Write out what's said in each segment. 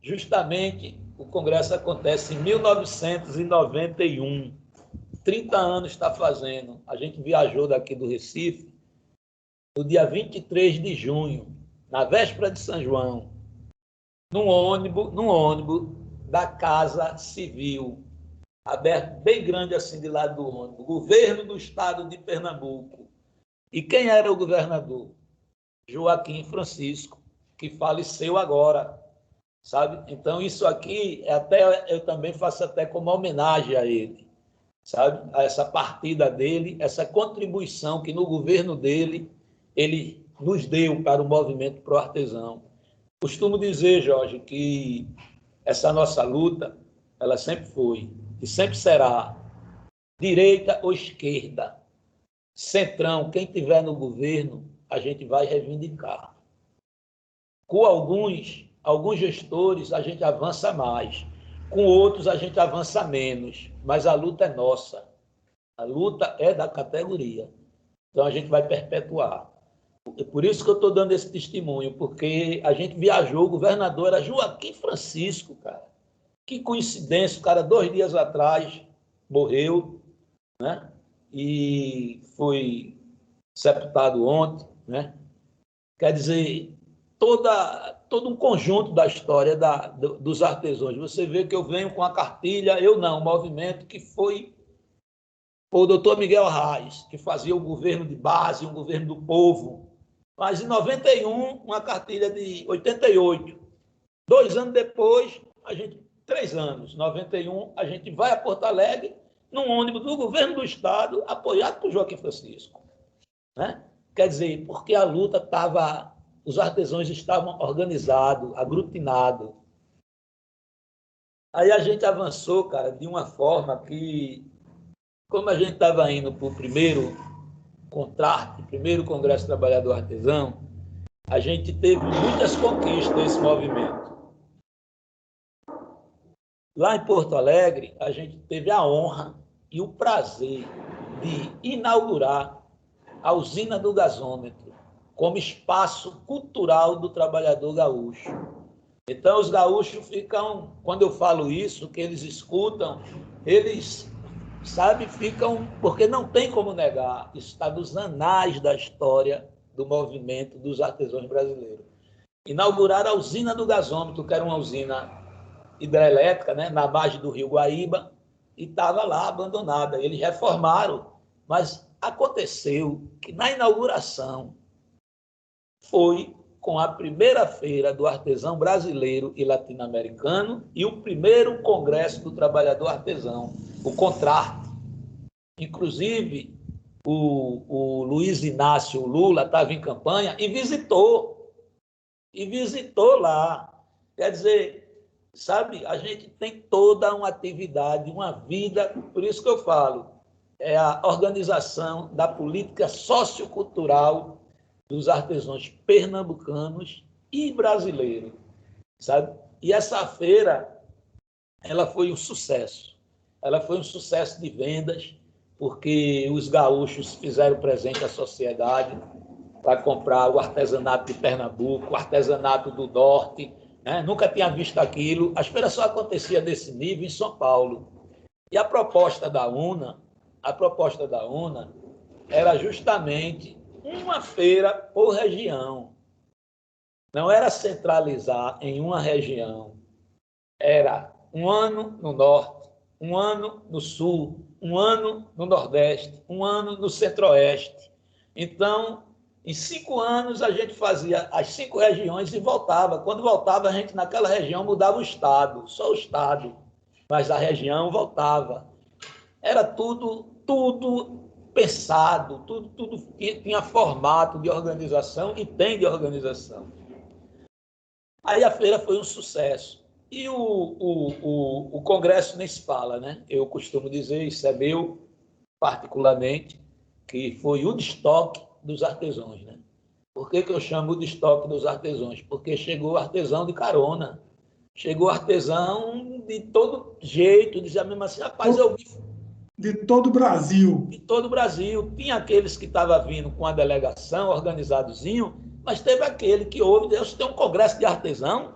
Justamente, o Congresso acontece em 1991. 30 anos está fazendo. A gente viajou daqui do Recife no dia 23 de junho, na véspera de São João, num ônibus da Casa Civil, aberto bem grande assim de lado do ônibus, governo do estado de Pernambuco. E quem era o governador? Joaquim Francisco, que faleceu agora, sabe? Então isso aqui até eu também faço até como homenagem a ele, sabe? A essa partida dele, essa contribuição que no governo dele ele nos deu para o movimento pro artesão. Costumo dizer, Jorge, que essa nossa luta, ela sempre foi e sempre será direita ou esquerda, centrão, quem tiver no governo, a gente vai reivindicar. Com alguns gestores, a gente avança mais. Com outros, a gente avança menos. Mas a luta é nossa. A luta é da categoria. Então, a gente vai perpetuar. É por isso que eu estou dando esse testemunho, porque a gente viajou, o governador era Joaquim Francisco, cara. Que coincidência, o cara 2 dias atrás morreu, né? E foi sepultado ontem, né? Quer dizer, todo um conjunto da história dos artesãos. Você vê que eu venho com a cartilha, eu não, o movimento que foi o doutor Miguel Arraes, que fazia o governo de base, um governo do povo. Mas em 91, uma cartilha de 88. 2 anos depois, 3 anos, 91, a gente vai a Porto Alegre, num ônibus do governo do estado, apoiado por Joaquim Francisco, né? Quer dizer, porque a luta estava, os artesãos estavam organizados, aglutinados. Aí a gente avançou, cara, de uma forma que, como a gente estava indo para o primeiro contrato, primeiro Congresso Trabalhador Artesão, a gente teve muitas conquistas nesse movimento. Lá em Porto Alegre, a gente teve a honra e o prazer de inaugurar a usina do gasômetro como espaço cultural do trabalhador gaúcho. Então, os gaúchos ficam, quando eu falo isso, que eles escutam, eles, sabe, ficam, porque não tem como negar, isso está nos anais da história do movimento dos artesãos brasileiros. Inauguraram a usina do gasômetro, que era uma usina hidrelétrica, né, na margem do rio Guaíba, e estava lá abandonada. Eles reformaram, mas aconteceu que na inauguração foi com a primeira feira do artesão brasileiro e latino-americano e o primeiro Congresso do Trabalhador Artesão, o CONTRARTE. Inclusive, o Luiz Inácio Lula estava em campanha e visitou lá. Quer dizer, sabe, a gente tem toda uma atividade, uma vida, por isso que eu falo, é a organização da política sociocultural dos artesãos pernambucanos e brasileiros, sabe? E essa feira, ela foi um sucesso. Ela foi um sucesso de vendas, porque os gaúchos fizeram presente à sociedade para comprar o artesanato de Pernambuco, o artesanato do Norte, né? Nunca tinha visto aquilo. As feiras só acontecia desse nível em São Paulo. E a proposta da UNA era justamente uma feira por região. Não era centralizar em uma região. Era um ano no Norte, um ano no Sul, um ano no Nordeste, um ano no Centro-Oeste. Então, em 5 anos, a gente fazia as 5 regiões e voltava. Quando voltava, a gente naquela região mudava o estado, só o estado, mas a região voltava. Era tudo pensado, tudo tinha formato de organização e tem de organização. Aí a feira foi um sucesso. E o Congresso nem se fala, né? Eu costumo dizer, isso é meu, particularmente, que foi o destoque dos artesãos, né? Por que eu chamo de destoque dos artesãos? Porque chegou artesão de carona, chegou artesão de todo jeito, dizia mesmo assim, rapaz, eu vi... De todo o Brasil. De todo o Brasil. Tinha aqueles que estavam vindo com a delegação, organizadozinho, Mas teve aquele que houve, Deus tem um congresso de artesão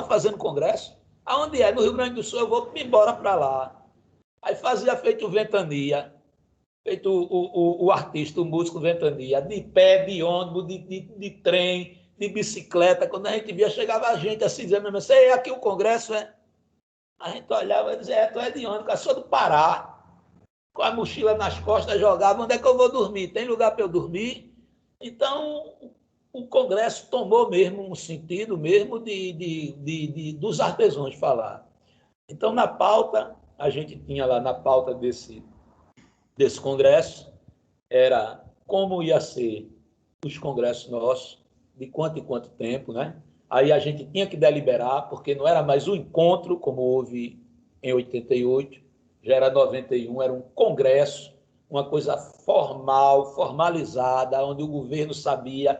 fazendo congresso. Aonde é? No Rio Grande do Sul, eu vou embora para lá. Aí fazia feito Ventania, feito o artista, o músico Ventania, de pé, de ônibus, de trem, de bicicleta. Quando a gente via, chegava a gente assim, dizendo, você aqui o congresso é? A gente olhava e dizia, tu é de onde? Eu sou do Pará. Com a mochila nas costas, jogava, onde é que eu vou dormir? Tem lugar para eu dormir? Então, o congresso tomou mesmo um sentido mesmo dos artesãos falar. Então, na pauta, a gente tinha lá na pauta desse congresso, era como ia ser os congressos nossos, de quanto em quanto tempo, né? Aí a gente tinha que deliberar, porque não era mais um encontro, como houve em 88, já era 91, era um congresso, uma coisa formal, formalizada, onde o governo sabia,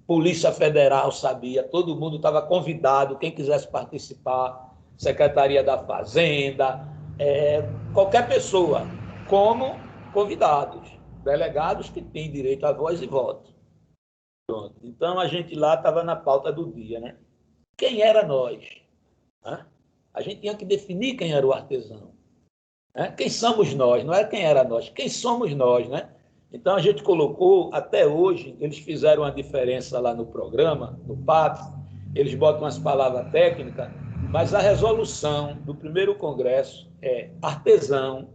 Polícia Federal sabia, todo mundo estava convidado, quem quisesse participar, Secretaria da Fazenda, qualquer pessoa, como convidados, delegados que têm direito a voz e voto. Pronto. Então, a gente lá estava na pauta do dia, né? Quem era nós? A gente tinha que definir quem era o artesão. Quem somos nós? Não é quem era nós, quem somos nós, né? Então, a gente colocou, até hoje, eles fizeram uma diferença lá no programa, no PAP, eles botam umas palavras técnicas, mas a resolução do primeiro congresso é artesão,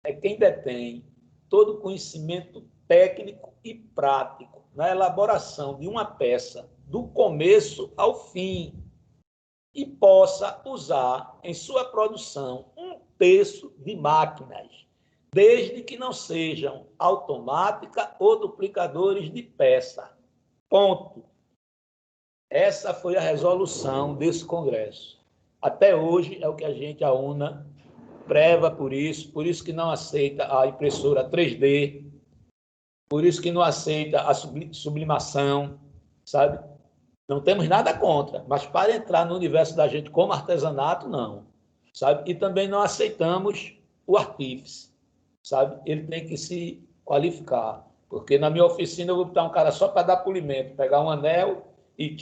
é quem detém todo conhecimento técnico e prático na elaboração de uma peça, do começo ao fim, e possa usar em sua produção um terço de máquinas, desde que não sejam automática ou duplicadores de peça. Ponto. Essa foi a resolução desse congresso. Até hoje é o que a UNA, preva por isso que não aceita a impressora 3D, por isso que não aceita a sublimação, sabe? Não temos nada contra, mas para entrar no universo da gente como artesanato, não, sabe? E também não aceitamos o artífice, sabe? Ele tem que se qualificar, porque na minha oficina eu vou botar um cara só para dar polimento, pegar um anel e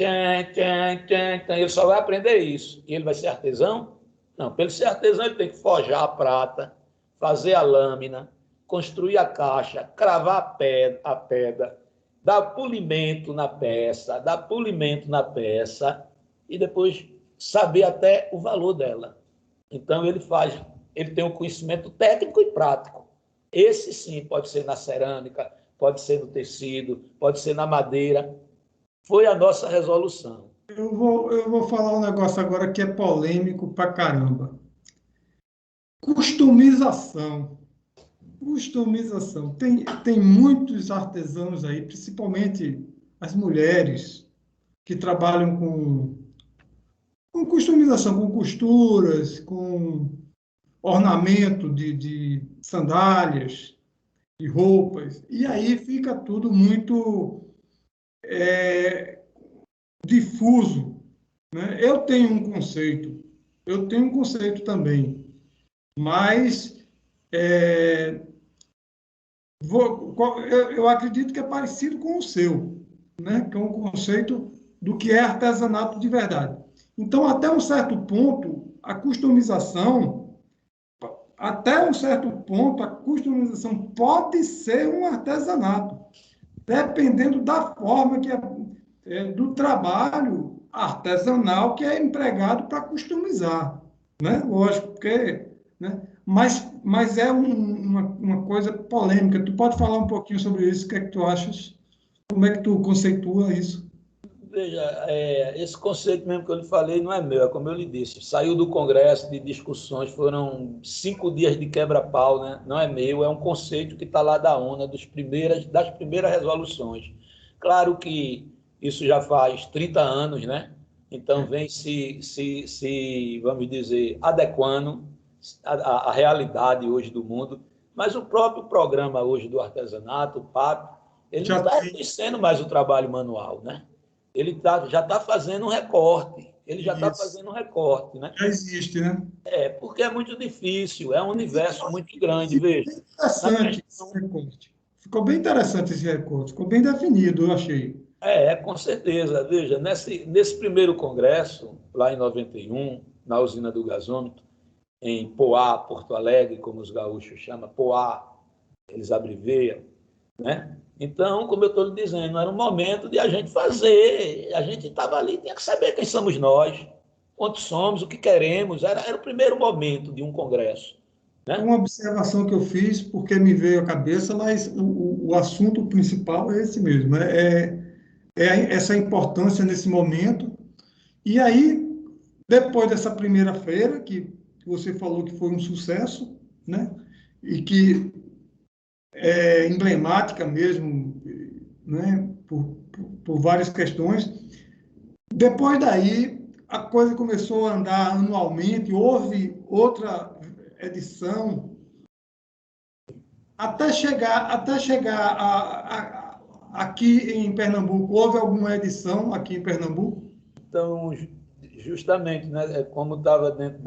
ele só vai aprender isso. E ele vai ser artesão? Não, para ele ser artesão ele tem que forjar a prata, fazer a lâmina, construir a caixa, cravar a pedra, dar polimento na peça, e depois saber até o valor dela. Então, ele tem um conhecimento técnico e prático. Esse, sim, pode ser na cerâmica, pode ser no tecido, pode ser na madeira. Foi a nossa resolução. Eu vou falar um negócio agora que é polêmico pra caramba. Customização. Customização. Tem muitos artesãos aí, principalmente as mulheres, que trabalham com customização, com costuras, com ornamento de sandálias e roupas. E aí fica tudo muito difuso, né? Eu tenho um conceito também, mas eu acredito que é parecido com o seu, né? Que é um conceito do que é artesanato de verdade. Então, até um certo ponto, a customização pode ser um artesanato, dependendo da forma do trabalho artesanal que é empregado para customizar, né? Lógico, porque, né? Mas é uma coisa polêmica. Tu pode falar um pouquinho sobre isso? O que é que tu achas? Como é que tu conceitua isso? Veja, esse conceito mesmo que eu lhe falei não é meu, é como eu lhe disse. Saiu do Congresso de discussões, foram 5 dias de quebra-pau, né? Não é meu, é um conceito que está lá da ONU, das primeiras resoluções. Claro que isso já faz 30 anos, né? Então vem vamos dizer, adequando à realidade hoje do mundo. Mas o próprio programa hoje do artesanato, o PAP, ele não Já está tem reconhecendo mais o trabalho manual, né? Ele já está fazendo um recorte. Ele já está isso. fazendo um recorte, né? Já existe, né? Porque é muito difícil, é um universo muito grande. Ficou Veja, bem na interessante esse questão, recorte. Ficou bem interessante esse recorte. Ficou bem definido, eu achei. Com certeza. Veja, nesse primeiro congresso, lá em 91, na usina do gasômetro, em Poá, Porto Alegre, como os gaúchos chamam, Poá, eles abreveiam, né? Então, como eu estou lhe dizendo, era um momento de a gente fazer, a gente estava ali, tinha que saber quem somos nós, onde somos, o que queremos, era o primeiro momento de um congresso, né? Uma observação que eu fiz, porque me veio à cabeça, mas o assunto principal é esse mesmo, essa importância nesse momento. E aí, depois dessa primeira feira, que você falou que foi um sucesso, né? E que é emblemática mesmo, né? Por várias questões. Depois daí, a coisa começou a andar anualmente, houve outra edição, até chegar aqui em Pernambuco. Houve alguma edição aqui em Pernambuco? Então, justamente, né, como estava dentro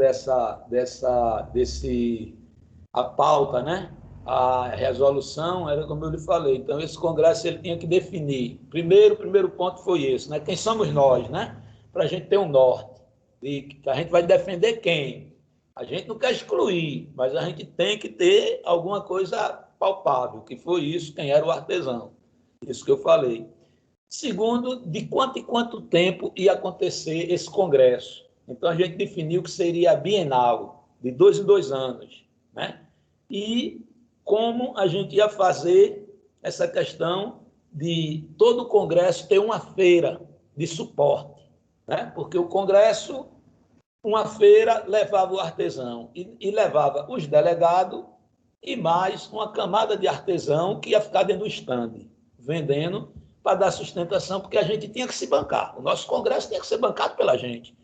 a pauta, né, a resolução era como eu lhe falei. Então, esse congresso ele tinha que definir. O primeiro ponto foi esse, né, quem somos nós, né, para a gente ter um norte. E a gente vai defender quem? A gente não quer excluir, mas a gente tem que ter alguma coisa palpável, que foi isso, quem era o artesão. Isso que eu falei. Segundo, de quanto em quanto tempo ia acontecer esse congresso. Então, a gente definiu que seria bienal, de 2 em 2 anos, né? E como a gente ia fazer essa questão de todo o congresso ter uma feira de suporte, né? Porque o congresso, uma feira, levava o artesão e levava os delegados e mais uma camada de artesão que ia ficar dentro do estande, vendendo para dar sustentação, porque a gente tinha que se bancar. O nosso congresso tinha que ser bancado pela gente.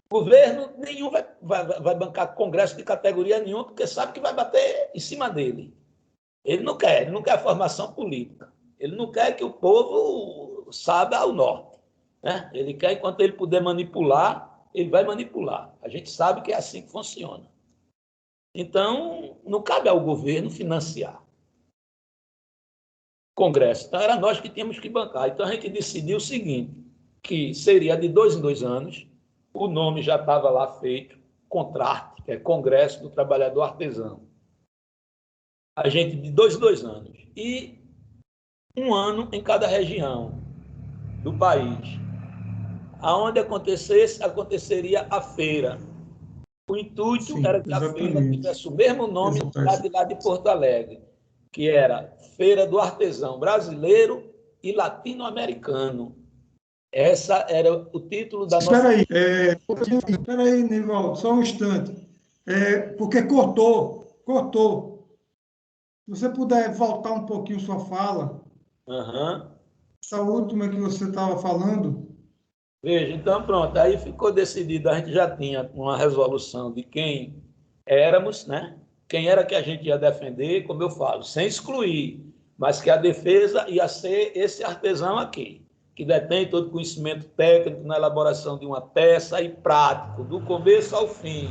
O governo nenhum vai bancar congresso de categoria nenhuma, porque sabe que vai bater em cima dele. Ele não quer a formação política. Ele não quer que o povo saiba ao norte, né? Ele quer, enquanto ele puder manipular, ele vai manipular. A gente sabe que é assim que funciona. Então, não cabe ao governo financiar Congresso. Então, era nós que tínhamos que bancar. Então, a gente decidiu o seguinte, que seria de 2 em 2 anos, o nome já estava lá feito, CONTRARTE, que é Congresso do Trabalhador Artesão. A gente de 2 em 2 anos. E um ano em cada região do país. Aonde aconteceria a feira. O intuito Sim, era que a feira exatamente. tivesse o mesmo nome lá de Porto Alegre, que era Feira do Artesão Brasileiro e Latino-Americano. Essa era o título da nossa... Espera aí, Nivaldo, só um instante. Porque cortou. Se você puder voltar um pouquinho sua fala, Uhum. essa última que você estava falando. Veja, então pronto, aí ficou decidido, a gente já tinha uma resolução de quem éramos, né? Quem era que a gente ia defender, como eu falo, sem excluir, mas que a defesa ia ser esse artesão aqui, que detém todo o conhecimento técnico na elaboração de uma peça e prático, do começo ao fim,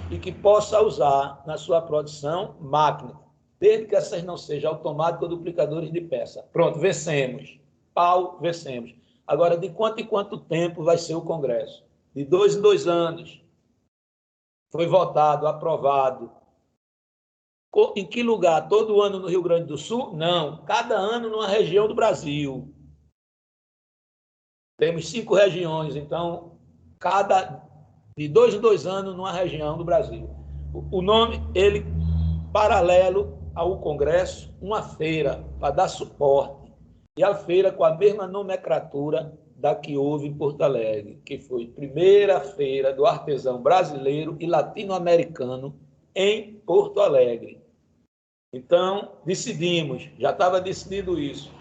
e que possa usar na sua produção máquina, desde que essas não sejam automáticas ou duplicadores de peça. Pronto, vencemos. Pau, vencemos. Agora, de quanto em quanto tempo vai ser o Congresso? De 2 em 2 anos. Foi votado, aprovado. Em que lugar? Todo ano no Rio Grande do Sul? Não. Cada ano numa região do Brasil. Temos 5 regiões, então, de 2 em 2 anos numa região do Brasil. O nome, ele, paralelo ao Congresso, uma feira para dar suporte. E a feira com a mesma nomenclatura da que houve em Porto Alegre, que foi a primeira feira do artesão brasileiro e latino-americano em Porto Alegre. Então, decidimos, já estava decidido isso.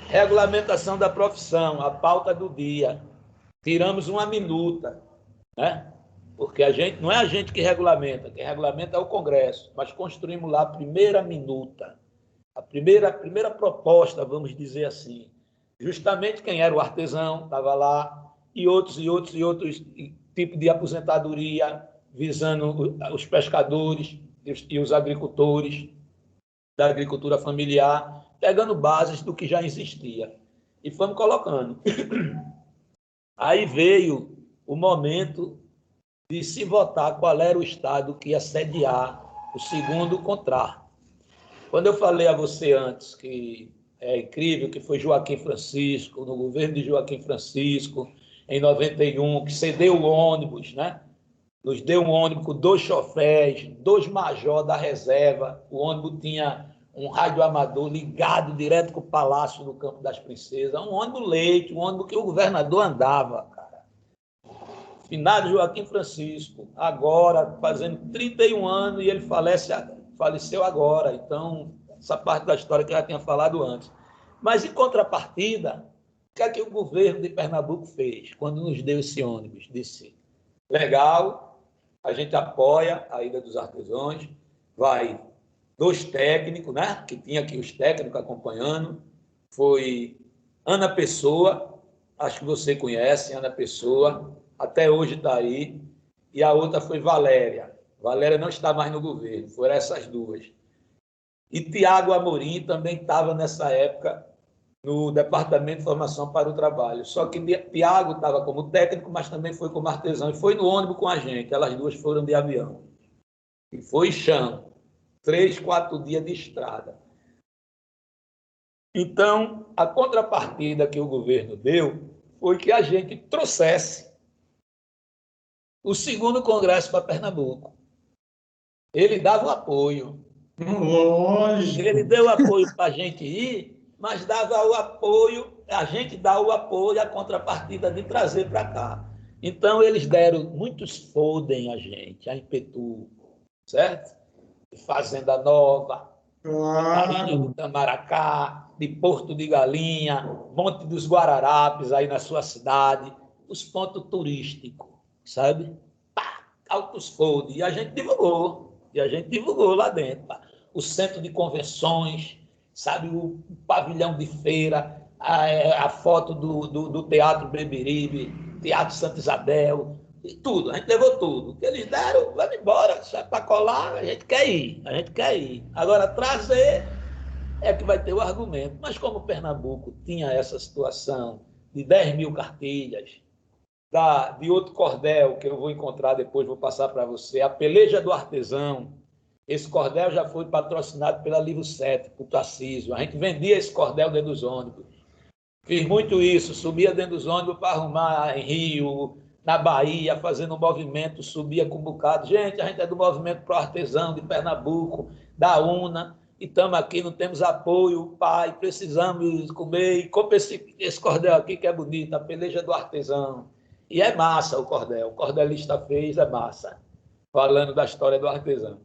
Regulamentação da profissão, a pauta do dia. Tiramos uma minuta, né? Porque a gente, não é a gente que regulamenta, quem regulamenta é o Congresso, mas construímos lá a primeira minuta, a primeira proposta, vamos dizer assim. Justamente quem era o artesão estava lá, e outros tipos de aposentadoria, visando os pescadores e os agricultores da agricultura familiar, pegando bases do que já existia. e fomos colocando. Aí veio o momento de se votar qual era o estado que ia sediar o segundo contrato. Quando eu falei a você antes que é incrível que foi Joaquim Francisco, no governo de Joaquim Francisco, em 91, que cedeu o ônibus, né? Nos deu um ônibus com 2 chofés, 2 major da reserva. O ônibus tinha um radioamador ligado direto com o Palácio do Campo das Princesas. Um ônibus leite, um ônibus que o governador andava, cara. Finado Joaquim Francisco, agora fazendo 31 anos, e ele faleceu agora. Então, essa parte da história que eu já tinha falado antes. Mas, em contrapartida, o que é que o governo de Pernambuco fez quando nos deu esse ônibus? Disse, legal, a gente apoia a ida dos artesãos, vai 2 técnicos, né? Que tinha aqui os técnicos acompanhando, foi Ana Pessoa, acho que você conhece, Ana Pessoa, até hoje está aí, e a outra foi Valéria. Valéria não está mais no governo, foram essas 2. E Tiago Amorim também estava nessa época no Departamento de Formação para o Trabalho. Só que Tiago estava como técnico, mas também foi como artesão, e foi no ônibus com a gente. Elas 2 foram de avião. E foi chão. 3, 4 dias de estrada. Então, a contrapartida que o governo deu foi que a gente trouxesse o segundo congresso para Pernambuco. Ele dava o apoio. Lógico. Ele deu apoio para a gente ir, mas dava o apoio, a gente dá o apoio, a contrapartida de trazer para cá. Então, eles deram muitos foldem a gente, a Impetu, certo? De Fazenda Nova, Marinha do Claro. Tamaracá, de Porto de Galinha, Monte dos Guararapes, aí na sua cidade, os pontos turísticos, sabe? Pá, altos fold. E a gente divulgou lá dentro. Pá. O centro de convenções, sabe? O pavilhão de feira, a foto do Teatro Beberibe, Teatro Santa Isabel, e tudo, a gente levou tudo. O que eles deram, vamos embora, se é para colar, a gente quer ir. Agora, trazer é que vai ter o argumento. Mas como Pernambuco tinha essa situação de 10 mil cartilhas, de outro cordel, que eu vou encontrar depois, vou passar para você, a Peleja do Artesão, esse cordel já foi patrocinado pela Livro 7, por Tarcísio. A gente vendia esse cordel dentro dos ônibus. Fiz muito isso, subia dentro dos ônibus para arrumar em Rio, na Bahia, fazendo um movimento, subia com um bocado. Gente, a gente é do Movimento Pro Artesão de Pernambuco, da UNA, e estamos aqui, não temos apoio, pai, precisamos comer, e compra esse cordel aqui que é bonito, a Peleja do Artesão. E é massa o cordelista fez, é massa, falando da história do artesão.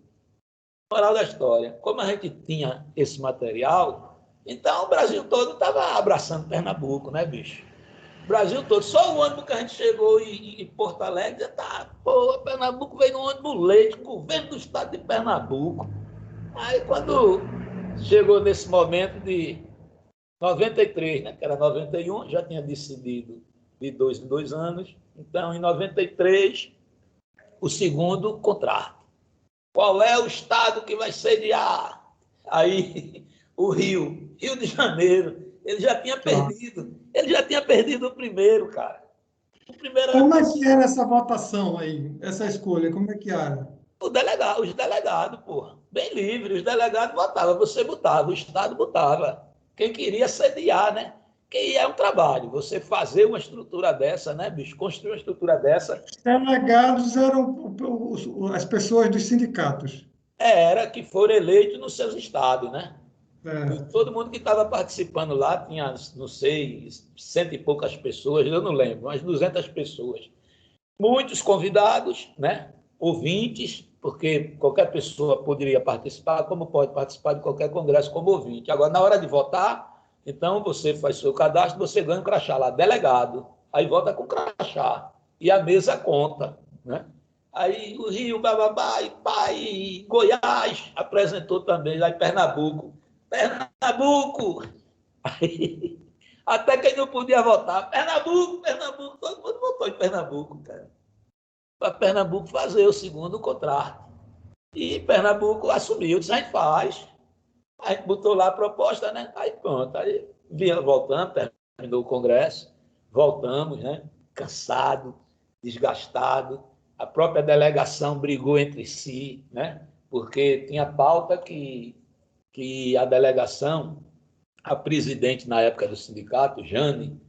Moral da história, como a gente tinha esse material, então o Brasil todo estava abraçando Pernambuco, né, bicho? O Brasil todo, só o ônibus que a gente chegou em Porto Alegre, tá, pô, Pernambuco veio no ônibus leite, governo do estado de Pernambuco. Aí quando chegou nesse momento de 93, né, que era 91, já tinha decidido de 2 em 2 anos, então em 93, o segundo contrato. Qual é o estado que vai sediar? Aí, o Rio de Janeiro, ele já tinha perdido o primeiro, cara. O primeiro era Como é que era essa votação aí, essa escolha? Como é que era? os delegados, porra. Bem livre, os delegados votavam, você botava, o estado botava. Quem queria sediar, né? Que é um trabalho, você fazer uma estrutura dessa, né, bicho? Construir uma estrutura dessa. Os delegados eram as pessoas dos sindicatos. Era que foram eleitos nos seus estados, né? Certo. Todo mundo que estava participando lá tinha, não sei, 100 e poucas pessoas, eu não lembro, mas 200 pessoas. Muitos convidados, né? Ouvintes, porque qualquer pessoa poderia participar, como pode participar de qualquer congresso como ouvinte. Agora, na hora de votar, então você faz seu cadastro, você ganha um crachá lá, delegado. Aí vota com crachá. E a mesa conta, né? Aí o Rio, bababá, e pai, Goiás apresentou também, lá em Pernambuco. Pernambuco! Aí, até quem não podia votar, Pernambuco, todo mundo votou em Pernambuco, cara. Para Pernambuco fazer o segundo contrato. E Pernambuco assumiu, disse, a gente faz. A gente botou lá a proposta, né? Aí pronto, aí vinha voltando, terminou o Congresso, voltamos, né? Cansado, desgastado. A própria delegação brigou entre si, né? Porque tinha pauta que a delegação, a presidente na época do sindicato, Jane,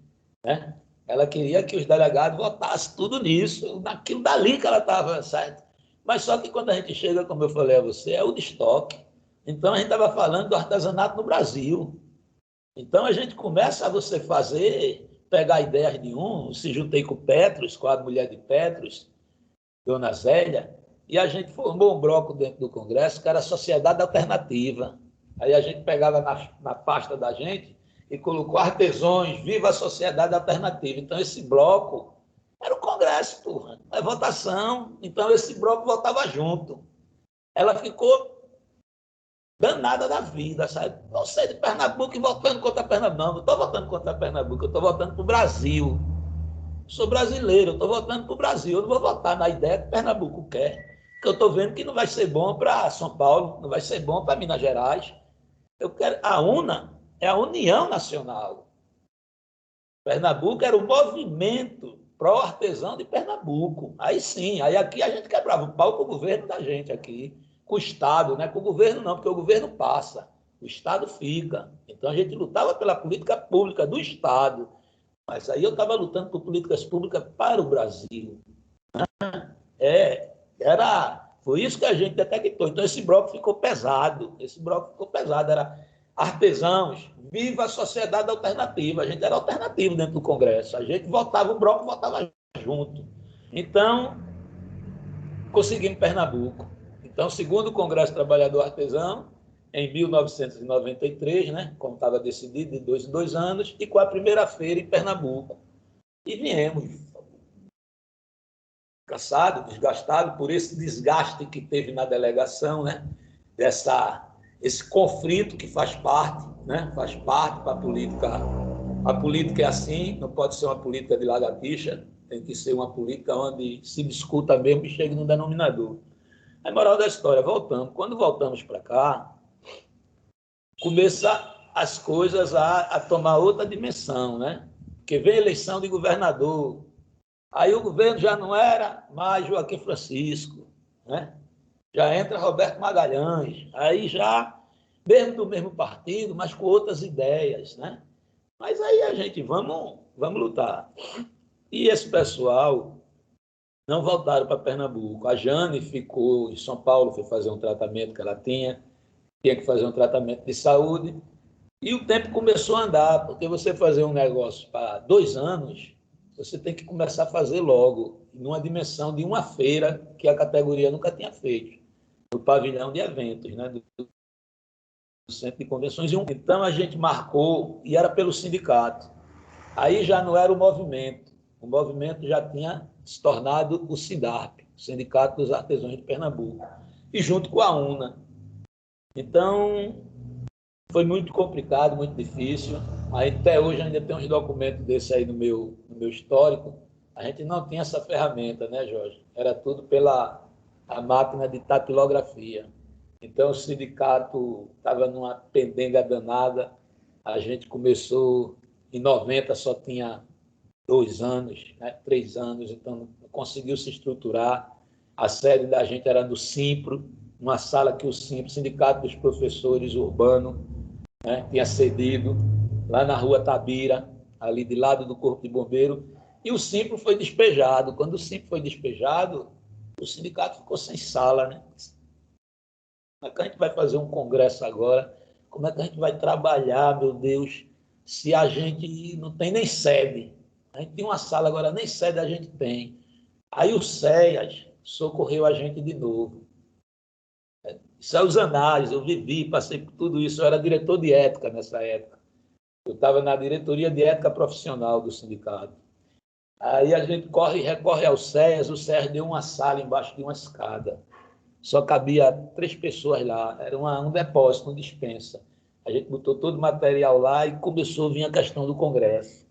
né? Ela queria que os delegados votassem tudo nisso, naquilo dali que ela estava, certo? Mas só que quando a gente chega, como eu falei a você, é o de estoque. Então, a gente estava falando do artesanato no Brasil. Então, a gente começa a você fazer, pegar ideias de um, se juntei com o Petros, com a mulher de Petros, Dona Zélia, e a gente formou um bloco dentro do Congresso, que era a Sociedade Alternativa. Aí a gente pegava na pasta da gente e colocou artesãos, viva a Sociedade Alternativa. Então, esse bloco era o Congresso, porra, é votação. Então, esse bloco votava junto. Ela ficou danada da vida, sabe? Você de Pernambuco e votando contra Pernambuco. Não, não estou votando contra Pernambuco, eu estou votando para o Brasil. Sou brasileiro, eu estou votando para o Brasil. Eu não vou votar na ideia que Pernambuco quer. Porque eu estou vendo que não vai ser bom para São Paulo, não vai ser bom para Minas Gerais. Eu quero. A UNA é a União Nacional. Pernambuco era o movimento pró-artesão de Pernambuco. Aí sim, aí aqui a gente quebrava o pau com o governo da gente aqui, com o Estado, né? Com o governo não, porque o governo passa, o Estado fica. Então a gente lutava pela política pública do Estado. Mas aí eu estava lutando por políticas públicas para o Brasil. Foi isso que a gente detectou. Então, esse bloco ficou pesado. Era artesãos, viva a sociedade alternativa. A gente era alternativo dentro do Congresso. A gente votava, o bloco votava junto. Então, conseguimos Pernambuco. Então, segundo o Congresso Trabalhador Artesão, em 1993, né, como estava decidido, de 2 em 2 anos, e com a primeira feira em Pernambuco. E viemos cansado, desgastado por esse desgaste que teve na delegação, né? Esse conflito que faz parte, né? Faz parte para a política. A política é assim, não pode ser uma política de lagartixa, tem que ser uma política onde se discuta mesmo e chegue no denominador. A moral da história, voltamos. Quando voltamos para cá, começa as coisas a tomar outra dimensão, né? Porque vem a eleição de governador. Aí o governo já não era mais Joaquim Francisco, né? Já entra Roberto Magalhães, aí já, mesmo do mesmo partido, mas com outras ideias, né? Mas aí a gente, vamos lutar. E esse pessoal não voltaram para Pernambuco. A Jane ficou em São Paulo, foi fazer um tratamento que ela tinha que fazer um tratamento de saúde, e o tempo começou a andar, porque você fazer um negócio para 2 anos, você tem que começar a fazer logo, numa dimensão de uma feira que a categoria nunca tinha feito, no pavilhão de eventos, né, do Centro de Convenções. Então, a gente marcou, e era pelo sindicato. Aí já não era o movimento já tinha se tornado o SINDARP, o Sindicato dos Artesãos de Pernambuco, e junto com a UNA. Então, foi muito complicado, muito difícil. Até hoje ainda tem uns documentos desses aí no meu histórico. A gente não tinha essa ferramenta, né, Jorge? Era tudo pela a máquina de tatilografia. Então, o sindicato estava numa pendenga danada. A gente começou, em 90, só tinha 2 anos, né, 3 anos, então não conseguiu se estruturar. A sede da gente era do Simpro, uma sala que o Simpro, Sindicato dos Professores Urbano, né, tinha cedido, lá na rua Tabira, ali de lado do Corpo de Bombeiro, e o Simpro foi despejado. Quando o Simpro foi despejado, o sindicato ficou sem sala, né? Como é que a gente vai fazer um congresso agora? Como é que a gente vai trabalhar, meu Deus, se a gente não tem nem sede? A gente tem uma sala agora, nem sede a gente tem. Aí o SEAS socorreu a gente de novo. Isso é os anais, eu vivi, passei por tudo isso. Eu era diretor de ética nessa época. Eu estava na diretoria de ética profissional do sindicato. Aí a gente recorre ao SEAS, o SEAS deu uma sala embaixo de uma escada. Só cabia 3 pessoas lá, era um depósito, uma dispensa. A gente botou todo o material lá e começou a vir a questão do Congresso.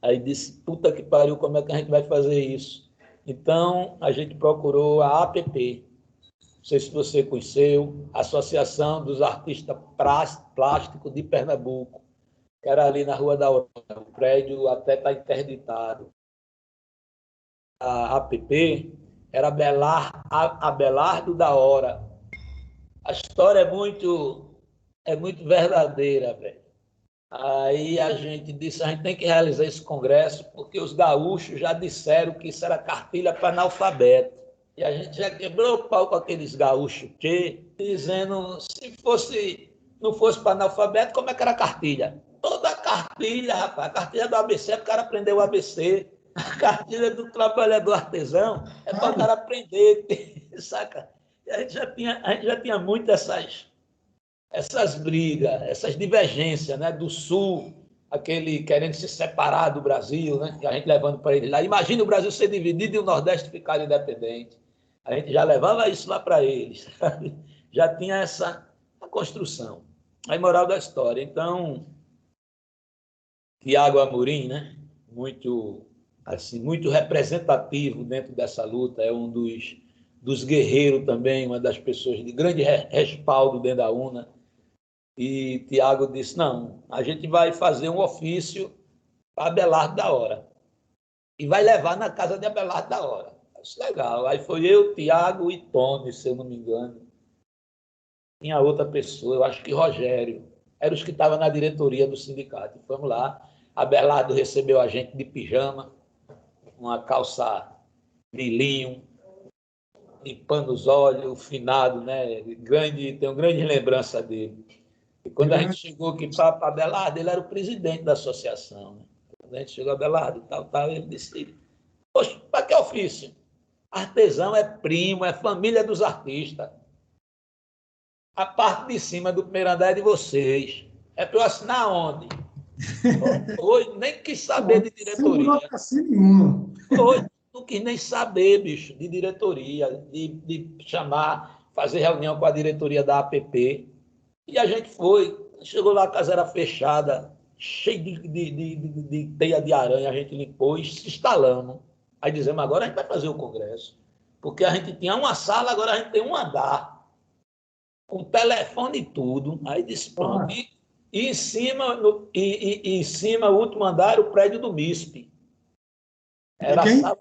Aí disse, puta que pariu, como é que a gente vai fazer isso? Então, a gente procurou a APP, não sei se você conheceu, Associação dos Artistas Plásticos de Pernambuco. que era ali na Rua da Aurora. O prédio até está interditado. A APP era Abelardo da Hora. A história é muito verdadeira, velho. Aí a gente disse, a gente tem que realizar esse congresso porque os gaúchos já disseram que isso era cartilha para analfabeto. E a gente já quebrou o pau com aqueles gaúchos dizendo, não fosse para analfabeto, como é que era a cartilha? Toda a cartilha, rapaz, a cartilha do ABC é para o cara aprender o ABC. A cartilha do trabalhador artesão é para o cara aprender, saca? E a gente já tinha muito essas brigas, essas divergências, né? Do Sul, aquele querendo se separar do Brasil, né? E a gente levando para ele lá. Imagina o Brasil ser dividido e o Nordeste ficar independente. A gente já levava isso lá para eles, sabe? Já tinha essa a construção. Aí, moral da história. Então, Tiago Amorim, né? Muito, assim, muito representativo dentro dessa luta, é um dos guerreiros também, uma das pessoas de grande respaldo dentro da UNA. E Tiago disse, não, a gente vai fazer um ofício para Abelardo da Hora e vai levar na casa de Abelardo da Hora. Isso é legal. Aí foi eu, Tiago e Tony, se eu não me engano. Tinha outra pessoa, eu acho que Rogério. Eram os que estavam na diretoria do sindicato. E fomos lá. Abelardo recebeu a gente de pijama, uma calça de linho, limpando os olhos, o finado, né? Tenho grande lembrança dele. E quando a gente chegou aqui para Abelardo, ele era o presidente da associação. Né? Quando a gente chegou a Abelardo, ele disse, poxa, para que ofício? Artesão é primo, é família dos artistas. A parte de cima do primeiro andar é de vocês. É para eu assinar onde? Hoje nem quis saber de diretoria. Sem nenhuma. Hoje não quis nem saber, bicho, de diretoria, de chamar, fazer reunião com a diretoria da APP. E a gente foi, chegou lá, a casa era fechada, cheia de teia de aranha, a gente limpou e se instalamos. Aí dizemos, agora a gente vai fazer o congresso. Porque a gente tinha uma sala, agora a gente tem um andar, com telefone e tudo. Aí disse, pronto. E em cima, em cima, o último andar era o prédio do MISP. Era a sala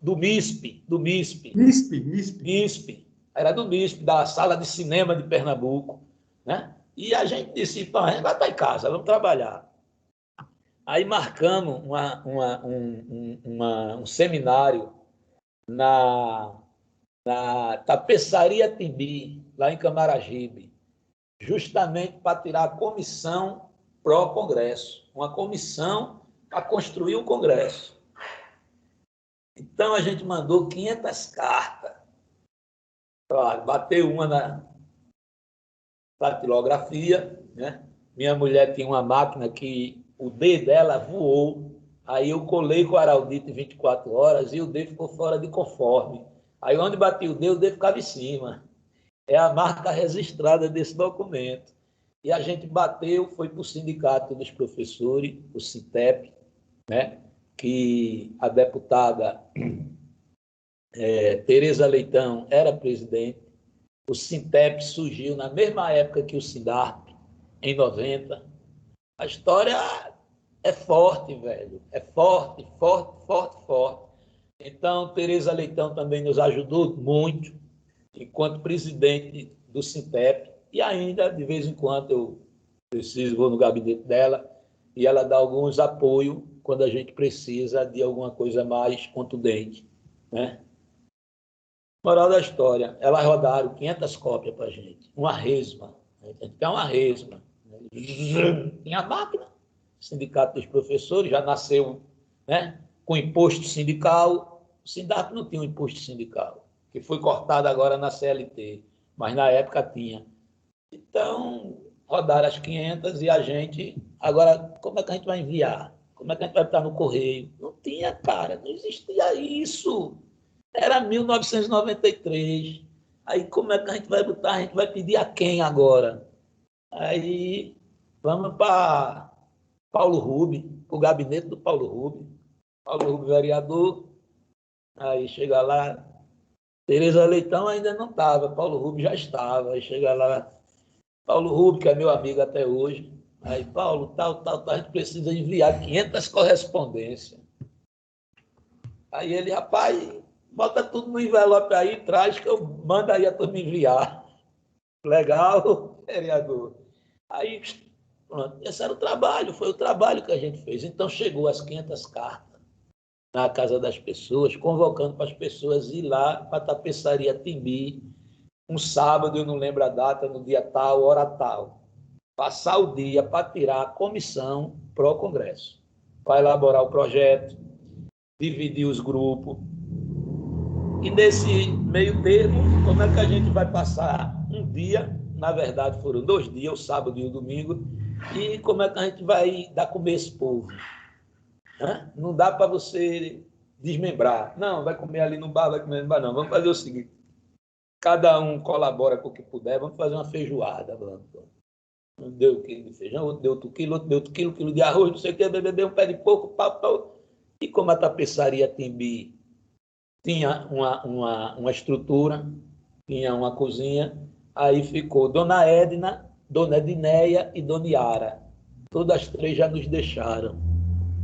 do MISP, MISP. Era do MISP, da sala de cinema de Pernambuco, né? E a gente disse, então, a gente vai estar em casa, vamos trabalhar. Aí marcamos um seminário na Tapeçaria Timbi, lá em Camaragibe, justamente para tirar a comissão pró-congresso, uma comissão para construir o congresso. Então, a gente mandou 500 cartas, bateu uma na datilografia, né? Minha mulher tinha uma máquina que o D dela voou, aí eu colei com o Araldito em 24 horas e o D ficou fora de conforme. Aí onde bati o D ficava em cima. É a marca registrada desse documento. E a gente bateu, foi para o Sindicato dos Professores, o SINTEP, né? Que a deputada Tereza Leitão era presidente. O SINTEP surgiu na mesma época que o SINDARP, em 90. A história é forte, velho. É forte, forte, forte, forte. Então, Tereza Leitão também nos ajudou muito, enquanto presidente do SINTEP, e ainda, de vez em quando, eu preciso, vou no gabinete dela, e ela dá alguns apoios quando a gente precisa de alguma coisa mais contundente, né? Moral da história, elas rodaram 500 cópias para a gente, uma resma, a gente tem uma resma. Tinha a máquina, o Sindicato dos Professores já nasceu, né, com imposto sindical, o SINDAP não tinha um imposto sindical, que foi cortado agora na CLT, mas na época tinha. Então, rodaram as 500 e a gente, agora, como é que a gente vai enviar? Como é que a gente vai botar no correio? Não tinha, cara, não existia isso. Era 1993. Aí como é que a gente vai botar? A gente vai pedir a quem agora? Aí vamos para Paulo Rubio, para o gabinete do Paulo Rubio. Paulo Rubio, vereador. Aí chega lá, Tereza Leitão ainda não estava, Paulo Rubio já estava. Aí chega lá, Paulo Rubio, que é meu amigo até hoje. Aí, Paulo, tal, a gente precisa enviar 500 correspondências. Aí ele, rapaz, bota tudo no envelope aí, traz que eu mando aí a turma enviar. Legal, vereador. Aí, pronto, esse era o trabalho, foi o trabalho que a gente fez. Então, chegou as 500 cartas na casa das pessoas, convocando para as pessoas ir lá para a tapeçaria Timbi, um sábado, eu não lembro a data, no dia tal, hora tal. Passar o dia para tirar a comissão para o Congresso, para elaborar o projeto, dividir os grupos. E nesse meio termo, como é que a gente vai passar um dia, na verdade foram 2 dias, o sábado e o domingo, e como é que a gente vai dar comer esse povo? Não dá para você desmembrar. Não, vai comer ali no bar, vai comer no bar, não. Vamos fazer o seguinte, cada um colabora com o que puder, vamos fazer uma feijoada. Um deu 1 quilo de feijão, outro deu outro quilo de arroz, não sei o que, beber um pé de porco, pau. E como a tapeçaria Timbi tinha uma estrutura, tinha uma cozinha, aí ficou Dona Edna, Dona Edneia e Dona Yara. Todas as 3 já nos deixaram.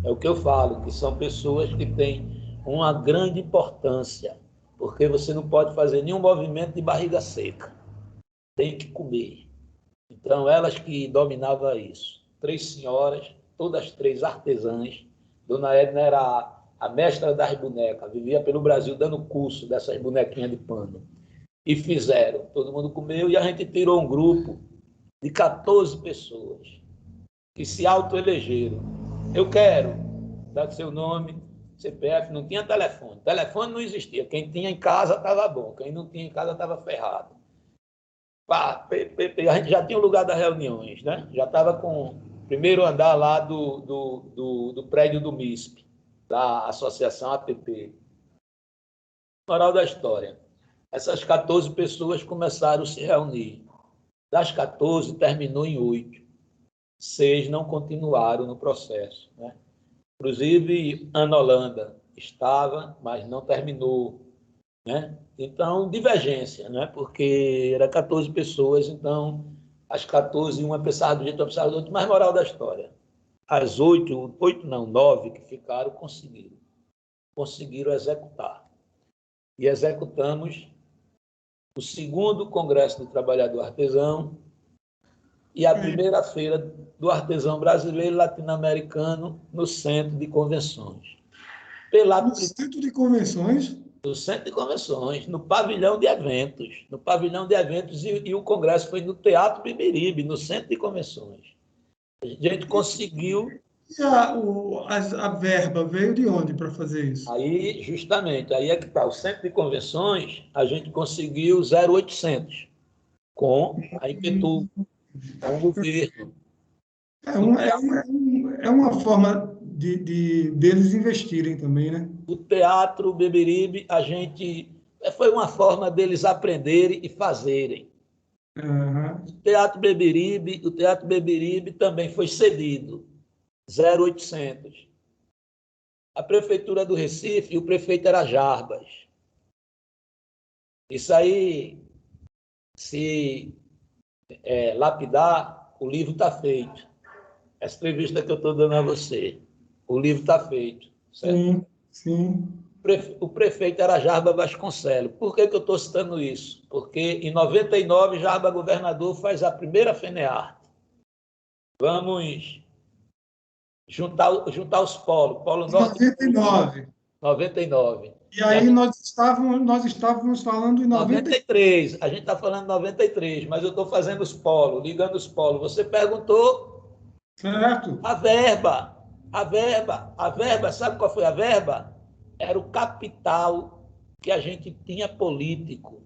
É o que eu falo, que são pessoas que têm uma grande importância, porque você não pode fazer nenhum movimento de barriga seca. Tem que comer. Então, elas que dominavam isso. 3 senhoras, todas 3 artesãs. Dona Edna era a mestra das bonecas, vivia pelo Brasil dando curso dessas bonequinhas de pano. E fizeram, todo mundo comeu, e a gente tirou um grupo de 14 pessoas que se autoelegeram. Eu quero, dá seu nome, CPF, não tinha telefone. Telefone não existia. Quem tinha em casa estava bom, quem não tinha em casa estava ferrado. A gente já tinha o lugar das reuniões, né? Já estava com o primeiro andar lá do prédio do MISP, da Associação APP. Moral da história. Essas 14 pessoas começaram a se reunir. Das 14, terminou em 8. 6 não continuaram no processo, né? Inclusive, Ana Holanda estava, mas não terminou, né? Então, divergência, né? Porque era 14 pessoas, então as 14, uma pensava do jeito, outra pensava do outro, mas moral da história. As 8 não, 9 que ficaram, conseguiram executar. E executamos o 2º Congresso do Trabalhador Artesão e a primeira feira do artesão brasileiro e latino-americano no Centro de Convenções. No Centro de Convenções? No Centro de Convenções, no pavilhão de eventos. No pavilhão de eventos, e o congresso foi no Teatro Beberibe, no Centro de Convenções. A gente conseguiu... E a verba veio de onde para fazer isso? Aí, justamente, aí é que está. O Centro de Convenções, a gente conseguiu 0,800 com a Impetu, com o governo. É uma forma deles investirem também, né? O Teatro Beberibe, a gente... Foi uma forma deles aprenderem e fazerem. Uhum. O Teatro Beberibe também foi cedido, 0,800. A Prefeitura do Recife, o prefeito era Jarbas. Isso aí, se lapidar, o livro está feito. Essa entrevista que eu estou dando a você, o livro está feito. Certo? Sim. O prefeito era Jarbas Vasconcelos. Por que eu estou citando isso? Porque em 99, Jarbas governador faz a primeira FENEARTE. Vamos juntar os polos. Polo Norte 99. 99. E aí nós estávamos falando em 93. A gente está falando em 93, mas eu estou fazendo os polos, ligando os polos. Você perguntou... Certo. A verba, sabe qual foi a verba? Era o capital que a gente tinha político.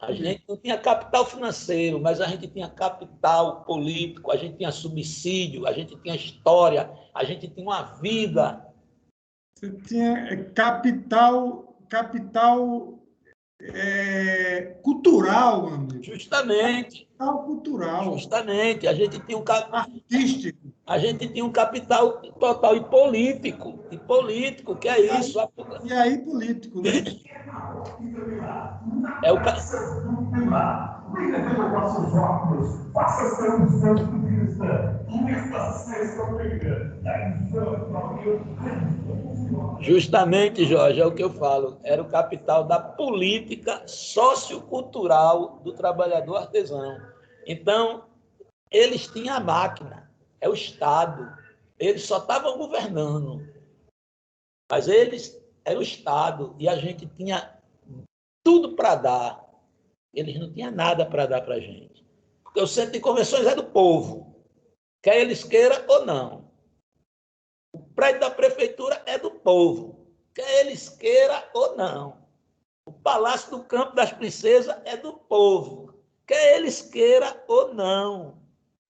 A gente não tinha capital financeiro, mas a gente tinha capital político, a gente tinha subsídio, a gente tinha história, a gente tinha uma vida. Você tinha capital cultural, meu amigo. Justamente. Capital cultural. Justamente. A gente tinha artístico. A gente tinha um capital total e político. E político, que é isso? E aí, político, né? É o Justamente, Jorge, é o que eu falo, era o capital da política sociocultural do trabalhador artesão. Então, eles tinham a máquina, é o Estado. Eles só estavam governando, mas eles eram o Estado e a gente tinha tudo para dar. Eles não tinham nada para dar para a gente. Porque o centro de convenções é do povo, quer eles queiram ou não. O prédio da prefeitura é do povo, quer eles queiram ou não. O Palácio do Campo das Princesas é do povo, quer eles queiram ou não.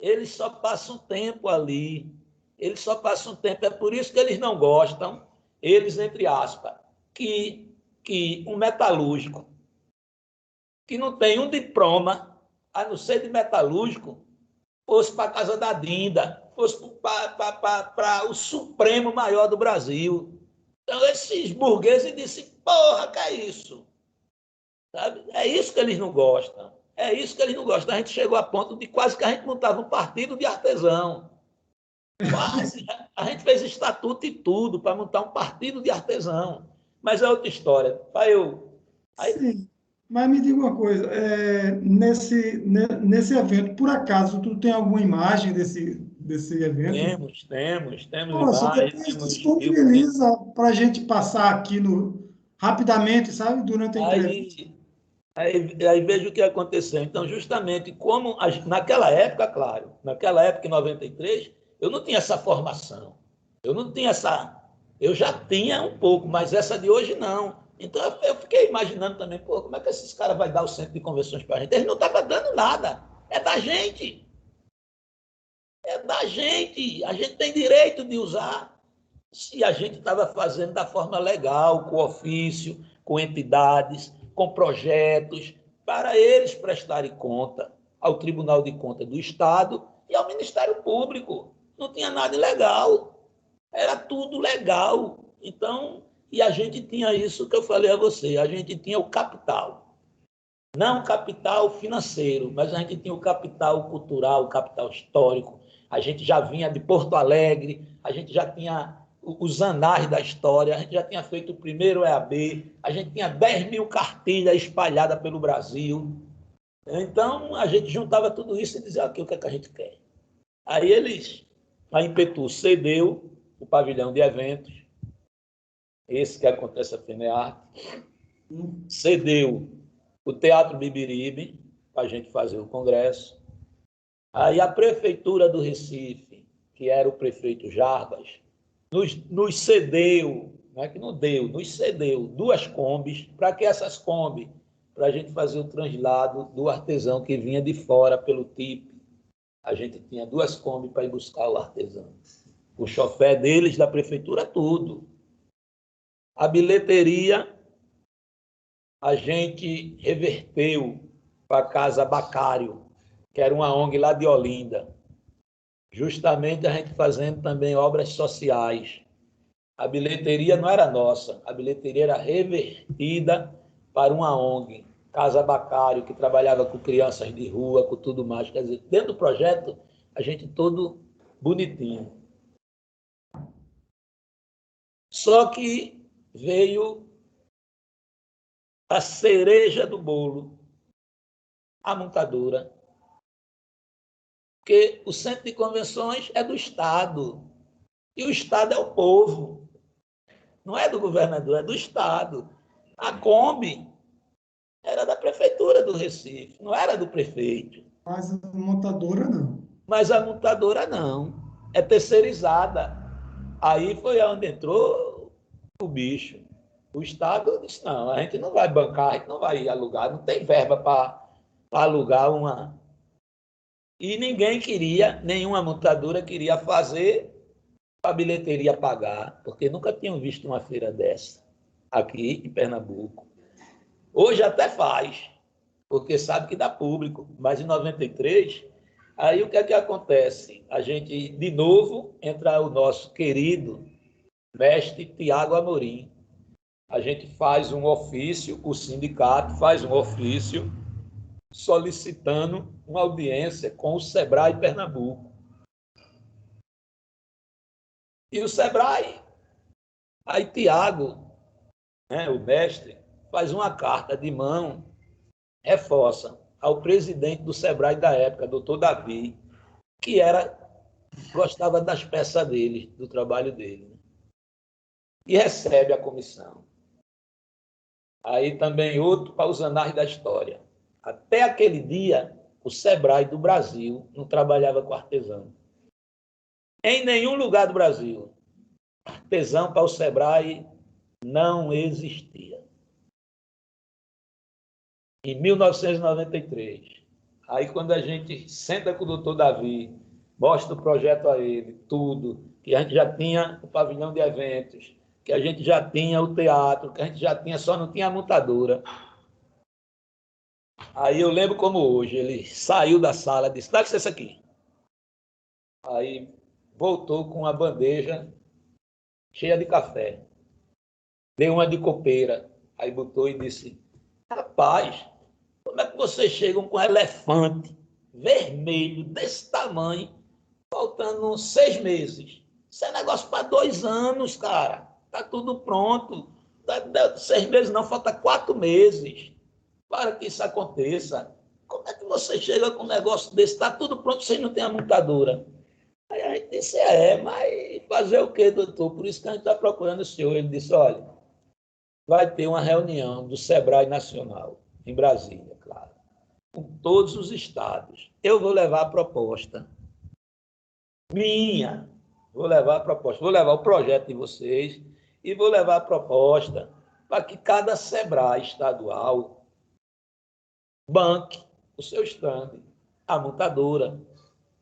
Eles só passam tempo ali. Eles só passam tempo. É por isso que eles não gostam, eles, entre aspas, que um metalúrgico que não tem um diploma, a não ser de metalúrgico, fosse para a casa da Dinda, fosse para o Supremo Maior do Brasil. Então, esses burgueses disseram, porra, que é isso? Sabe? É isso que eles não gostam. É isso que eles não gostam. A gente chegou a ponto de quase que a gente montava um partido de artesão. Quase. A gente fez estatuto e tudo para montar um partido de artesão. Mas é outra história. Sim, mas me diga uma coisa, nesse evento, por acaso, tu tem alguma imagem desse evento? Temos Nossa, imagens, depois temos filmes. disponibiliza para a gente passar aqui rapidamente, sabe, durante a entrevista. Aí, aí veja o que aconteceu. Então, justamente como naquela época, claro, naquela época, em 93, eu não tinha essa formação. Eu não tinha essa. Eu já tinha um pouco, mas essa de hoje não. Então, eu fiquei imaginando também, pô, como é que esses caras vão dar o centro de convenções para a gente? Eles não estavam dando nada. É da gente. É da gente. A gente tem direito de usar. Se a gente estava fazendo da forma legal, com ofício, com entidades, com projetos, para eles prestarem conta ao Tribunal de Contas do Estado e ao Ministério Público. Não tinha nada ilegal, era tudo legal. Então, e a gente tinha isso que eu falei a você, a gente tinha o capital. Não o capital financeiro, mas a gente tinha o capital cultural, o capital histórico. A gente já vinha de Porto Alegre, a gente já tinha os anais da história, a gente já tinha feito o primeiro EAB, a gente tinha 10.000 cartilhas espalhadas pelo Brasil. Então, a gente juntava tudo isso e dizia aqui o que é que a gente quer. Aí a Impetu cedeu o pavilhão de eventos, esse que acontece a FENEARTE, cedeu o Teatro Bibiribe, para a gente fazer o congresso. Aí a Prefeitura do Recife, que era o prefeito Jarbas, nos cedeu, não é que não deu, nos cedeu 2 combis. Para que essas combis? Para a gente fazer o translado do artesão que vinha de fora pelo TIP. A gente tinha 2 combis para ir buscar o artesão. O chofé deles, da prefeitura, tudo. A bilheteria, a gente reverteu para a Casa Bacário, que era uma ONG lá de Olinda. Justamente a gente fazendo também obras sociais. A bilheteria não era nossa, a bilheteria era revertida para uma ONG, Casa Bacário, que trabalhava com crianças de rua, com tudo mais. Quer dizer, dentro do projeto, a gente todo bonitinho. Só que veio a cereja do bolo, a montadora, porque o centro de convenções é do Estado, e o Estado é o povo. Não é do governador, é do Estado. A Kombi era da prefeitura do Recife, não era do prefeito. Mas a montadora não. Mas a montadora não, é terceirizada. Aí foi onde entrou o bicho. O Estado disse, não, a gente não vai bancar, a gente não vai alugar, não tem verba para alugar uma. E ninguém queria, nenhuma montadora queria fazer a bilheteria pagar, porque nunca tinham visto uma feira dessa aqui em Pernambuco. Hoje até faz, porque sabe que dá público, mas em 93, aí o que é que acontece? A gente, de novo, entra o nosso querido mestre Tiago Amorim. A gente faz um ofício, o sindicato faz um ofício solicitando uma audiência com o Sebrae Pernambuco. E o Sebrae, aí Tiago, né, o mestre, faz uma carta de mão, reforça ao presidente do Sebrae da época, doutor Davi, que gostava das peças dele, do trabalho dele, né? E recebe a comissão. Aí também outro para os anais da história. Até aquele dia, o Sebrae do Brasil não trabalhava com artesão. Em nenhum lugar do Brasil, artesão para o Sebrae não existia. Em 1993, aí quando a gente senta com o doutor Davi, mostra o projeto a ele, tudo, que a gente já tinha o pavilhão de eventos, que a gente já tinha o teatro, que a gente já tinha, só não tinha a montadora. Aí eu lembro como hoje, ele saiu da sala, disse, dá licença aqui. Aí voltou com uma bandeja cheia de café. Deu uma de copeira. Aí botou e disse, rapaz, como é que vocês chegam com um elefante vermelho desse tamanho, faltando 6 meses? Isso é negócio para 2 anos, cara. Tá tudo pronto. 6 meses não, falta 4 meses para que isso aconteça. Como é que você chega com um negócio desse? Está tudo pronto, vocês não têm a montadora. Aí a gente disse, mas fazer o quê, doutor? Por isso que a gente está procurando o senhor. Ele disse, olha, vai ter uma reunião do Sebrae Nacional, em Brasília, claro, com todos os estados. Eu vou levar a proposta minha, vou levar a proposta, vou levar o projeto de vocês e vou levar a proposta para que cada Sebrae estadual banque o seu stand, a montadora,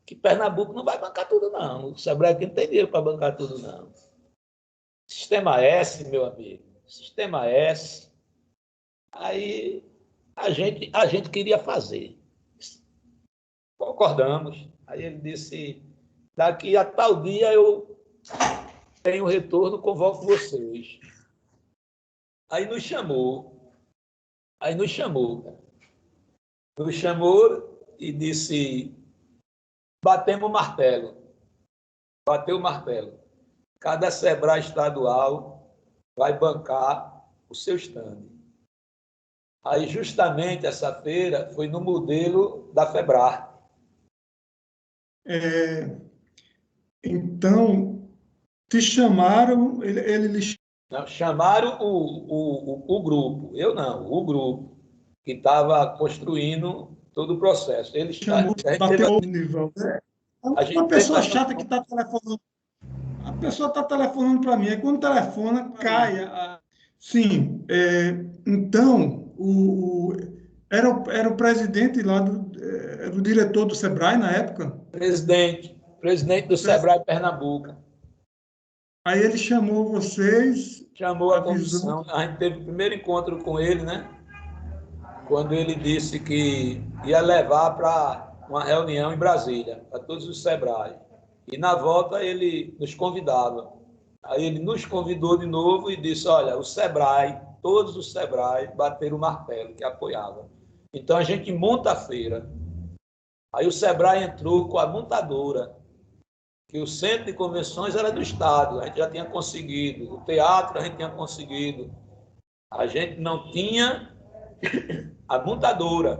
que Pernambuco não vai bancar tudo, não. O Sebrae aqui não tem dinheiro para bancar tudo, não. Sistema S, meu amigo, Sistema S. Aí a gente queria fazer. Concordamos. Aí ele disse, daqui a tal dia eu tenho retorno, convoco vocês. Aí nos chamou. Nos chamou e disse, batemos o martelo. Bateu o martelo. Cada Sebrae estadual vai bancar o seu stand. Aí, justamente, essa feira foi no modelo da Febrar. Então, te chamaram, ele lhe Não, chamaram o grupo, eu não, o grupo, que estava construindo todo o processo. Eles, chamou, bateu o nível. a Uma gente teve pessoa chata que está telefonando. A pessoa está telefonando para mim, aí quando telefona, cai. Sim, então, era o presidente lá, era o diretor do Sebrae na época. presidente do Sebrae Pernambuco. Aí ele chamou vocês, Chamou a avisou. comissão, a gente teve o primeiro encontro com ele, né? Quando ele disse que ia levar para uma reunião em Brasília, para todos os Sebrae. E na volta ele nos convidava. Aí ele nos convidou de novo e disse, olha, o Sebrae, todos os Sebrae bateram o martelo, que apoiavam. Então a gente monta a feira. Aí o Sebrae entrou com a montadora, que o centro de convenções era do Estado, a gente já tinha conseguido. O teatro a gente tinha conseguido. A gente não tinha a montadora.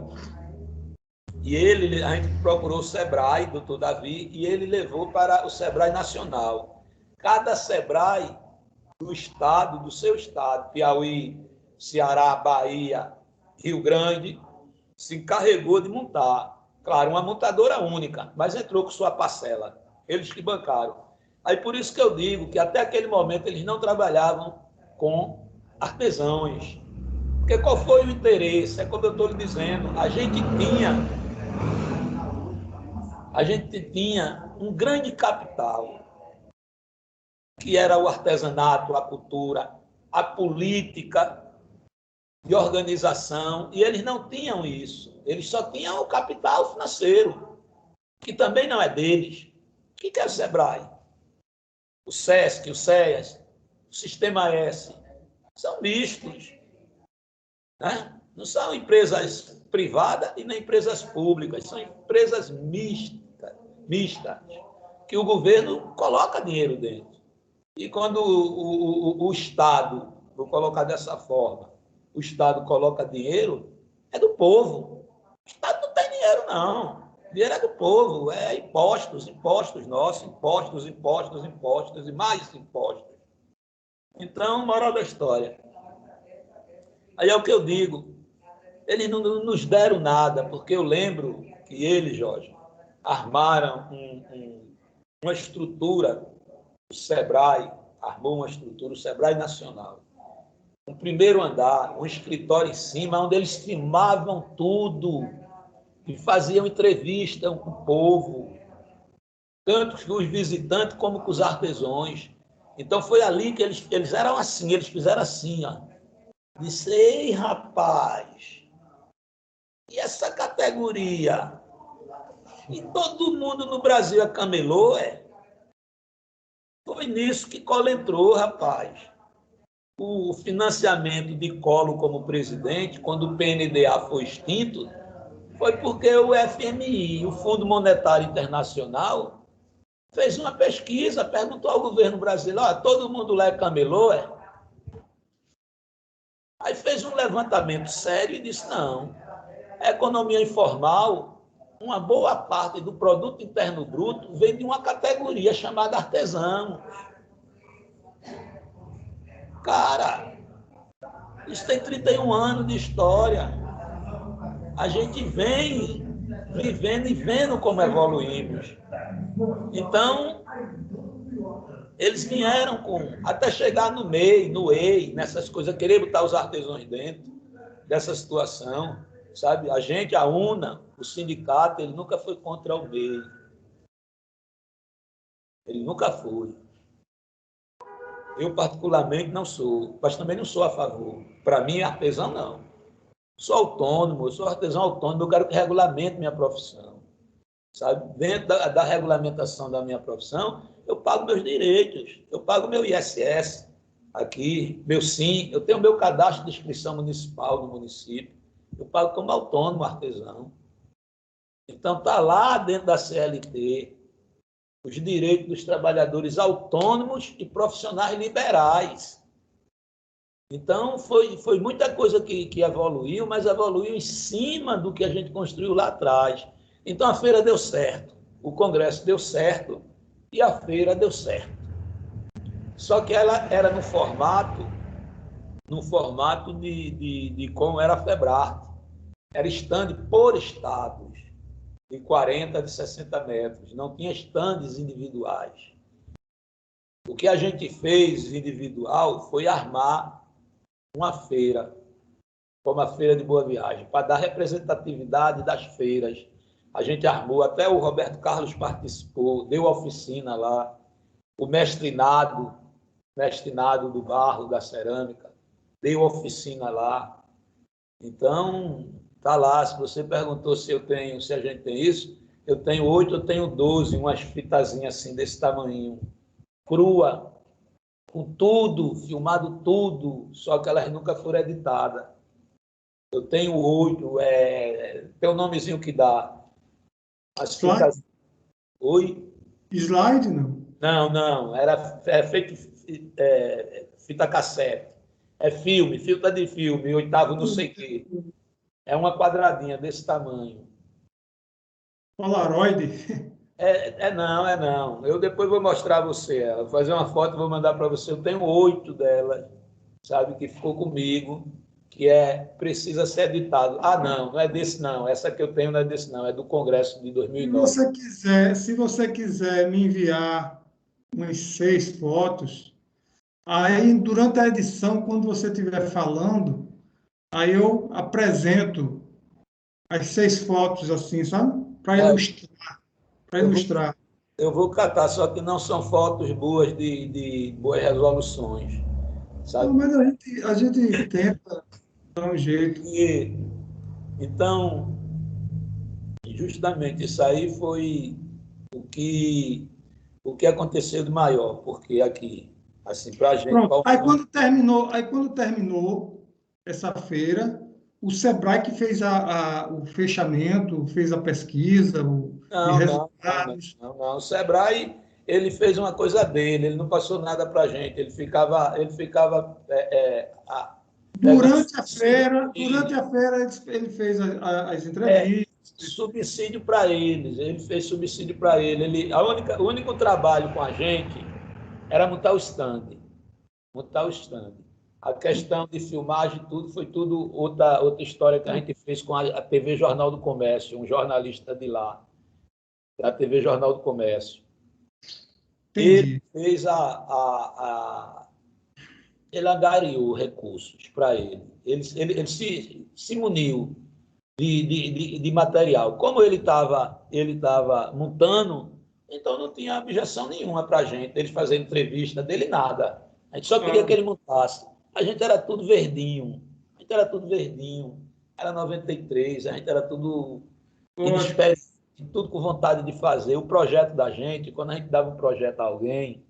E a gente procurou o Sebrae, doutor Davi, e ele levou para o Sebrae Nacional. Cada Sebrae do estado, do seu estado, Piauí, Ceará, Bahia, Rio Grande, se encarregou de montar. Claro, uma montadora única, mas entrou com sua parcela. Eles que bancaram. Aí por isso que eu digo que até aquele momento eles não trabalhavam com artesãos. Porque qual foi o interesse? É como eu estou lhe dizendo, a gente tinha um grande capital, que era o artesanato, a cultura, a política de organização, e eles não tinham isso. Eles só tinham o capital financeiro, que também não é deles. O que é o Sebrae? O SESC, o SEAS, o Sistema S, são mistos, né? Não são empresas privadas e nem empresas públicas, são empresas mistas, que o governo coloca dinheiro dentro. E quando o Estado, vou colocar dessa forma, o Estado coloca dinheiro, é do povo. O Estado não tem dinheiro, não. O dinheiro é do povo, é impostos, impostos nossos, impostos, impostos, impostos e mais impostos. Então, moral da história. Aí é o que eu digo, eles não nos deram nada, porque eu lembro que eles, Jorge, armaram uma estrutura, o SEBRAE armou uma estrutura, o SEBRAE Nacional. Um primeiro andar, um escritório em cima, onde eles filmavam tudo, e faziam entrevista com o povo, tanto com os visitantes como com os artesãos. Então foi ali que eles eram assim, eles fizeram assim, ó. Disse, ei, rapaz, e essa categoria? E todo mundo no Brasil acamelou, é? Foi nisso que Collor entrou, rapaz. O financiamento de Collor como presidente, quando o PNDA foi extinto, foi porque o FMI, o Fundo Monetário Internacional, fez uma pesquisa, perguntou ao governo brasileiro, todo mundo lá é camelô, é? Aí fez um levantamento sério e disse, não, a economia informal, uma boa parte do produto interno bruto vem de uma categoria chamada artesão. Cara, isso tem 31 anos de história. A gente vem vivendo e vendo como evoluímos. Então, eles vieram até chegar no MEI, no EI, nessas coisas, querer botar os artesãos dentro dessa situação, sabe? A gente, a UNA, o sindicato, ele nunca foi contra o MEI. Ele nunca foi. Eu, particularmente, não sou, mas também não sou a favor. Para mim, artesão, não. Sou autônomo, eu sou artesão autônomo, eu quero que regulamente minha profissão. Sabe? Dentro da regulamentação da minha profissão, eu pago meus direitos, eu pago meu ISS aqui, meu SIM, eu tenho meu cadastro de inscrição municipal no município, eu pago como autônomo artesão. Então, está lá dentro da CLT os direitos dos trabalhadores autônomos e profissionais liberais. Então, foi muita coisa que evoluiu, mas evoluiu em cima do que a gente construiu lá atrás. Então, a feira deu certo, o congresso deu certo e a feira deu certo. Só que ela era no formato de como era a Febrarte. Era estande por estados, de 40, de 60 metros. Não tinha estandes individuais. O que a gente fez individual foi armar uma feira, como a Feira de Boa Viagem, para dar representatividade das feiras. A gente armou, até o Roberto Carlos participou, deu oficina lá, o mestre Nado do barro, da cerâmica, deu oficina lá. Então, tá lá, se você perguntou se a gente tem isso, eu tenho 8, eu tenho 12, umas fitazinhas assim, desse tamanho, crua, com tudo, filmado tudo, só que elas nunca foram editadas. Eu tenho 8, tem o nomezinho que dá. As fitas... Oi? Slide, não? Não, era feito fita cassete. É filme, fita de filme, oitavo não sei o quê. É uma quadradinha desse tamanho. Polaroid? Não. Eu depois vou mostrar a você ela. Vou fazer uma foto e vou mandar para você. Eu tenho 8 delas, sabe, que ficou comigo, que precisa ser editado. Não é desse não. Essa que eu tenho não é desse não, é do Congresso de 2009. Se você quiser me enviar umas 6 fotos, aí durante a edição, quando você estiver falando, aí eu apresento as 6 fotos assim, sabe? Para ilustrar, para Eu vou, ilustrar. eu vou catar, só que não são fotos boas de boas resoluções, Não, sabe? mas a gente tenta dar um jeito. E, então, justamente isso aí foi o que aconteceu de maior, porque aqui, assim, para a gente... Pronto. Aí quando terminou essa feira, o Sebrae que fez o fechamento, fez a pesquisa de Não. resultados. O Sebrae, ele fez uma coisa dele, ele não passou nada para a gente, ele ficava Durante a feira, ele fez as entrevistas. Subsídio para eles, ele fez subsídio para ele. O único trabalho com a gente era montar o stand. A questão de filmagem, tudo foi tudo outra história que a gente fez com a TV Jornal do Comércio, um jornalista de lá, da TV Jornal do Comércio. Entendi. Ele fez ele angariou recursos para ele. Ele se muniu de material. Como ele tava montando, então não tinha objeção nenhuma para a gente, ele fazer entrevista dele, nada. A gente só queria que ele montasse. A gente era tudo verdinho. Era 93, a gente era tudo inexperiente, tudo com vontade de fazer. O projeto da gente, quando a gente dava um projeto a alguém,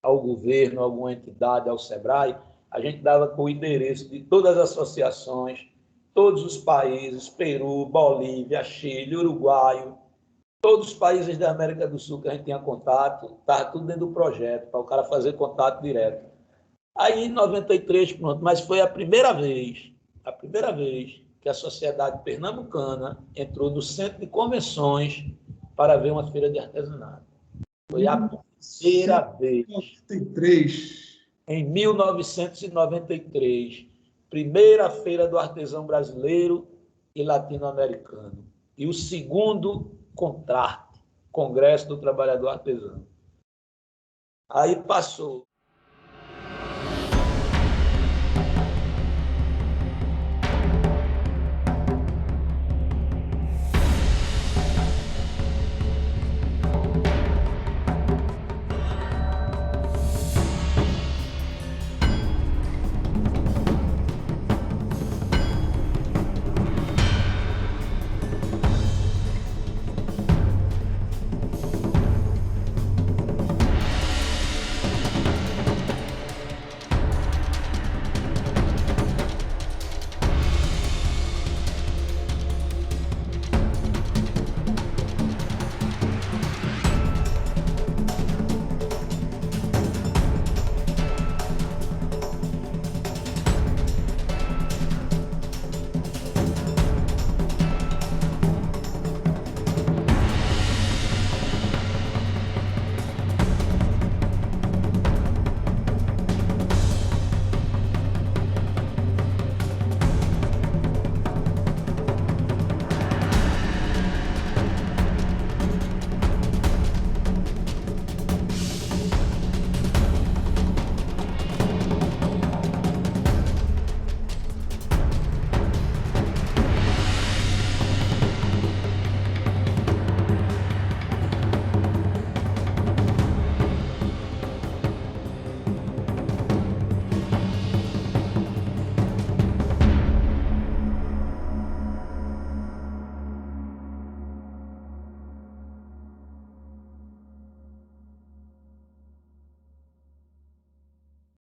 ao governo, a alguma entidade, ao SEBRAE, a gente dava com o endereço de todas as associações, todos os países, Peru, Bolívia, Chile, Uruguai, todos os países da América do Sul que a gente tinha contato, estava tudo dentro do projeto, para o cara fazer contato direto. Aí, em 93, pronto, mas foi a primeira vez que a Sociedade Pernambucana entrou no Centro de Convenções para ver uma feira de artesanato. Foi a primeira vez. 93. Em 1993, primeira feira do artesão brasileiro e latino-americano. E o segundo CONTRARTE, Congresso do Trabalhador Artesão. Aí passou